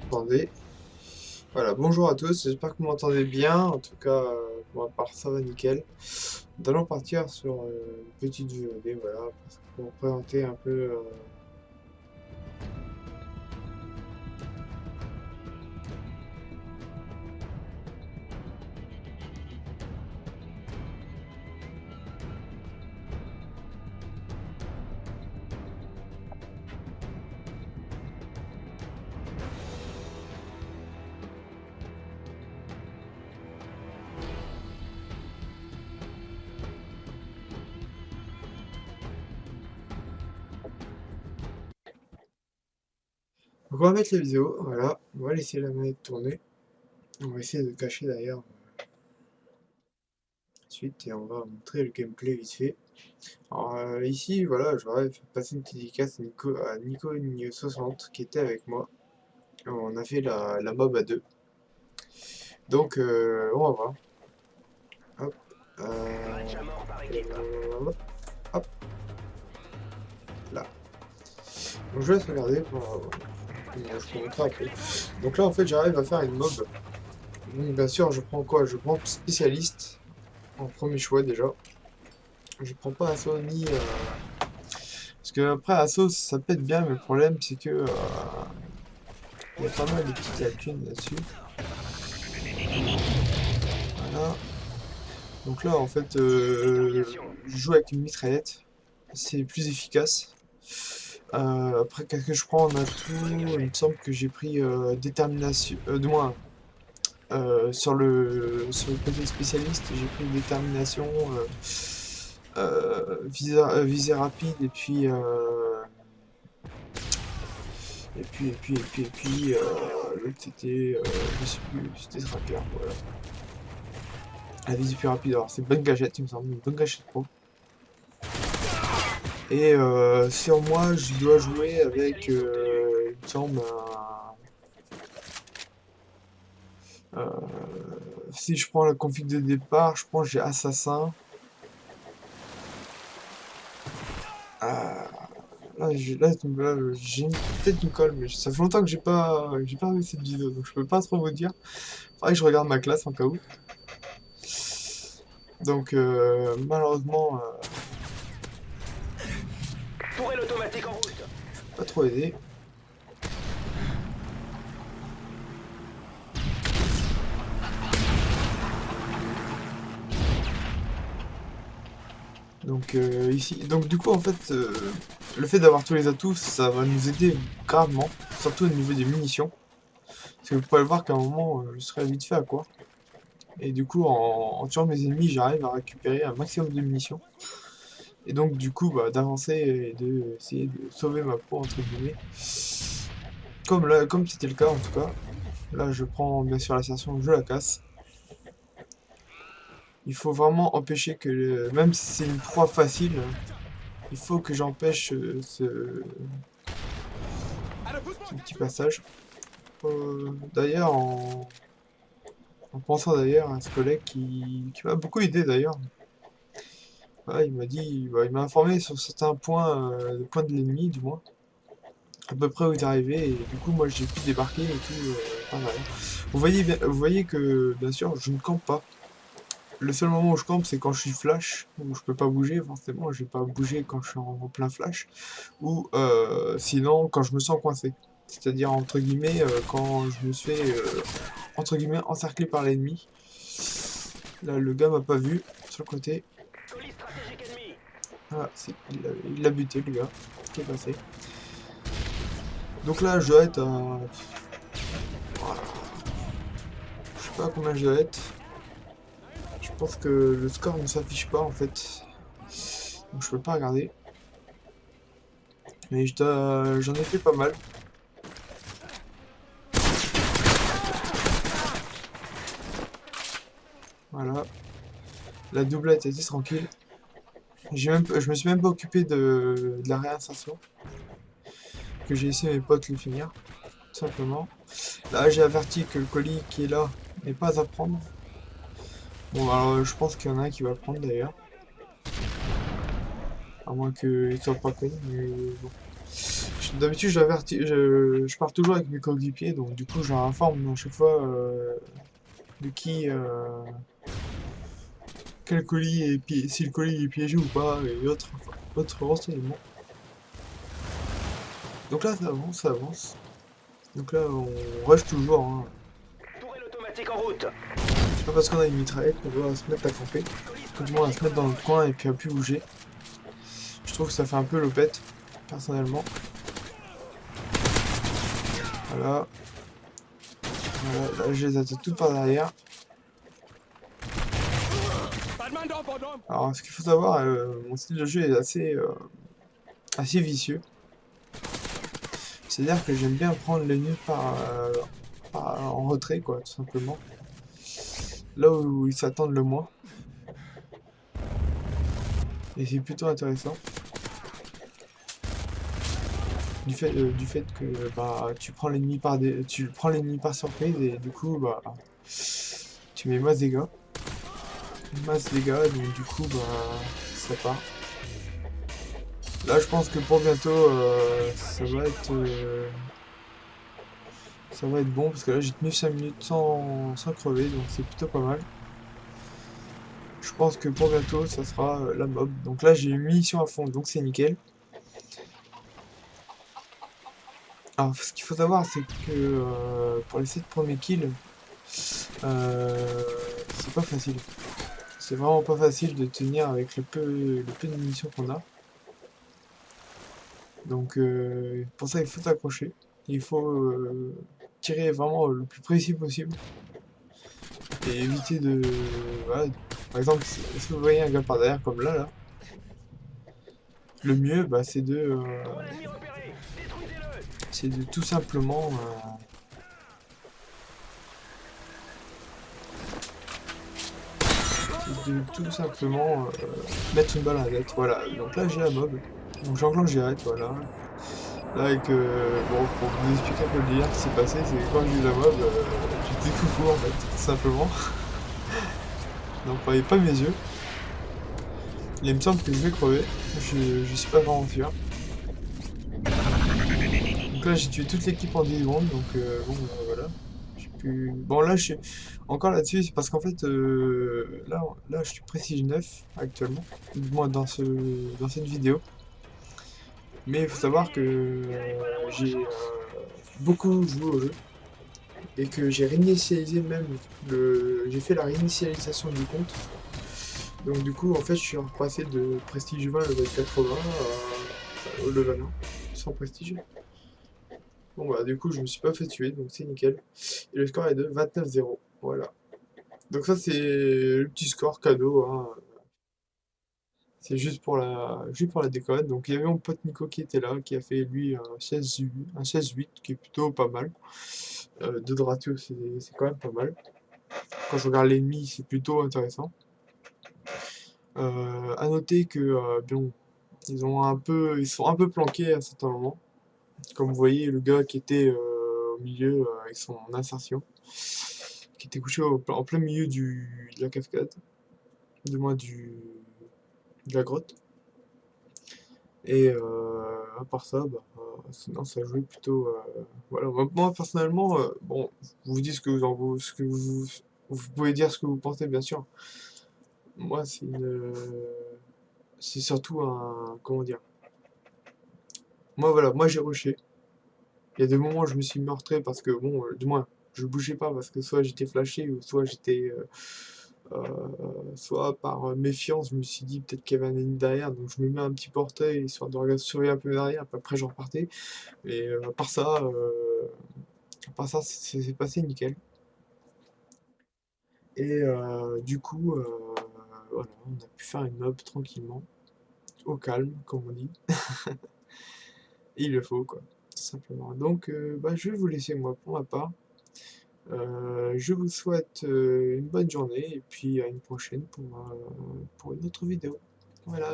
Attendez. Voilà, bonjour à tous, j'espère que vous m'entendez bien. En tout cas, pour ma part, ça va nickel. Nous allons partir sur une petite VOD, voilà, pour vous présenter un peu. Donc, on va mettre la vidéo, voilà, on va laisser la manette tourner. On va essayer de cacher d'ailleurs suite et on va montrer le gameplay vite fait. Alors ici, voilà, je voudrais faire passer une petite dédicace à Nico60 qui était avec moi. On a fait la mob à deux. Donc, on va voir. Hop. Hop, là. Donc je vais regarder pour je vous montrer après. Donc là en fait j'arrive à faire une mob. Donc bien sûr je prends quoi? Je prends spécialiste en premier choix déjà. Je prends pas assaut ni parce que après assaut ça pète bien mais le problème c'est que il y a pas mal de petites lacunes là-dessus. Voilà. Donc là en fait je joue avec une mitraillette. C'est plus efficace. Après qu'est-ce que je prends en atout? Il me semble que j'ai pris détermination. De moins. Sur le côté spécialiste, j'ai pris une détermination, visée rapide, et puis, l'autre c'était, je sais plus, c'était tracker, voilà. La visée plus rapide, alors c'est bonne gâchette, il me semble, une bonne gâchette pro. Et sur moi, je dois jouer avec, il me semble, si je prends la config de départ, je pense que j'ai assassin. Là, j'ai peut-être une colle, mais ça fait longtemps que j'ai pas vu cette vidéo, donc je peux pas trop vous dire. Faudrait que je regarde ma classe en cas où. Donc malheureusement, Tourelle automatique en route. pas trop aidé. Donc ici, donc du coup en fait, le fait d'avoir tous les atouts, ça va nous aider gravement, surtout au niveau des munitions. Parce que vous pouvez le voir qu'à un moment, je serai vite fait à quoi. Et du coup, en tuant mes ennemis, j'arrive à récupérer un maximum de munitions. Et donc, du coup, bah, d'avancer et d'essayer de sauver ma peau, entre guillemets. Comme là, comme c'était le cas, en tout cas. Là, je prends bien sûr l'assertion, je la casse. Il faut vraiment empêcher que, même si c'est une proie facile, il faut que j'empêche ce petit passage. D'ailleurs, en pensant d'ailleurs à ce collègue qui m'a beaucoup aidé d'ailleurs. Ouais, il m'a dit, bah, il m'a informé sur certains points, points de l'ennemi, du moins, à peu près où il est arrivé, et du coup, moi, j'ai pu débarquer et tout, pas mal. Vous voyez que, bien sûr, je ne campe pas. Le seul moment où je campe, c'est quand je suis flash, où je peux pas bouger, forcément, je vais pas bouger quand je suis en plein flash, ou sinon, quand je me sens coincé. C'est-à-dire, entre guillemets, quand je me suis fait, entre guillemets, encerclé par l'ennemi. Là, le gars m'a pas vu, sur le côté. Colis stratégique ennemi. Ah, il l'a buté, le gars, qui est passé. Donc là, je dois être à... Voilà. Je sais pas combien je dois être. Je pense que le score ne s'affiche pas, en fait. Donc je peux pas regarder. Mais j'en ai fait pas mal. Voilà. La doublette était tranquille. Je me suis même pas occupé de la réinsertion. Que j'ai laissé mes potes le finir. Tout simplement. Là, j'ai averti que le colis qui est là n'est pas à prendre. Bon, alors je pense qu'il y en a un qui va le prendre d'ailleurs. À moins qu'il soit pas con, mais bon. D'habitude, je pars toujours avec mes coéquipiers, donc du coup, je leur informe à chaque fois de qui, quel colis est si le colis est piégé ou pas, et autres renseignements. Donc là, ça avance, ça avance. Donc là, on rush toujours, hein. Tourelle automatique en route. C'est pas parce qu'on a une mitraillette qu'on doit se mettre à camper. Tout du moins à se mettre dans notre coin et puis à plus bouger. Je trouve que ça fait un peu lopette, personnellement. Voilà. Voilà, là je les attaque toutes par derrière. Alors ce qu'il faut savoir, mon style de jeu est assez vicieux. C'est-à-dire que j'aime bien prendre l'ennemi en retrait, quoi, tout simplement. Là où ils s'attendent le moins. Et c'est plutôt intéressant. Du fait que bah, tu prends l'ennemi par surprise et du coup bah tu mets masse dégâts. Masse dégâts, donc du coup bah ça part. Là je pense que pour bientôt ça va être bon parce que là j'ai tenu 5 minutes sans crever, donc c'est plutôt pas mal. Je pense que pour bientôt ça sera la mob. Donc là j'ai une munition à fond, donc c'est nickel. Alors ce qu'il faut savoir c'est que pour les 7 premiers kills, c'est pas facile. C'est vraiment pas facile de tenir avec le peu de munitions qu'on a. Donc pour ça il faut s'accrocher. Il faut tirer vraiment le plus précis possible. Et éviter de... Voilà. Par exemple, si vous voyez un gars par derrière comme là, le mieux bah, Drone ennemi repéré. Détruisez-le. c'est de tout simplement mettre une balle à la tête. Voilà, donc là j'ai la mob. Donc j'enclenche direct, voilà. Là avec bon pour vous expliquer un peu le délire qui s'est passé, c'est que quand j'ai eu la mob, j'étais foufou en fait, tout simplement. Donc vous voyez pas mes yeux. Il me semble que je vais crever, je suis pas vraiment sûr. Donc là j'ai tué toute l'équipe en 10 secondes, donc bon voilà. Bon là je suis encore là-dessus, c'est parce qu'en fait là je suis Prestige 9 actuellement, du moins dans cette vidéo. Mais il faut savoir que j'ai beaucoup joué au jeu et que j'ai réinitialisé même j'ai fait la réinitialisation du compte. Donc du coup en fait je suis repassé de Prestige 20 level 80 au level 1 sans prestige. Bon bah du coup je me suis pas fait tuer donc c'est nickel. Et le score est de 29-0. Voilà. Donc ça c'est le petit score cadeau, hein. C'est juste pour la déconne. Donc il y avait mon pote Nico qui était là, qui a fait lui un 16-8 qui est plutôt pas mal. De ratio c'est quand même pas mal. Quand on regarde l'ennemi c'est plutôt intéressant. À noter que bon, ils sont un peu planqués à certains moments. Comme vous voyez le gars qui était au milieu avec son insertion, qui était couché en plein milieu de la cascade, du moins de la grotte. Et à part ça, bah, sinon ça jouait plutôt. Voilà. Moi personnellement, bon, vous dites ce que vous pouvez dire ce que vous pensez bien sûr. Moi c'est surtout un, comment dire. Moi voilà, moi j'ai rushé. Il y a des moments où je me suis meurtré parce que bon, du moins je bougeais pas parce que soit j'étais flashé ou soit soit par méfiance, je me suis dit peut-être qu'il y avait un ennemi derrière, donc je me mets un petit portail histoire de regarder surveiller un peu derrière, puis après je repartais. Mais à part ça, c'est passé nickel. Et du coup, voilà, on a pu faire une mob tranquillement, au calme, comme on dit. Et il le faut, quoi, tout simplement. Donc, bah, je vais vous laisser, moi, pour ma part. Je vous souhaite une bonne journée et puis à une prochaine pour une autre vidéo. Voilà.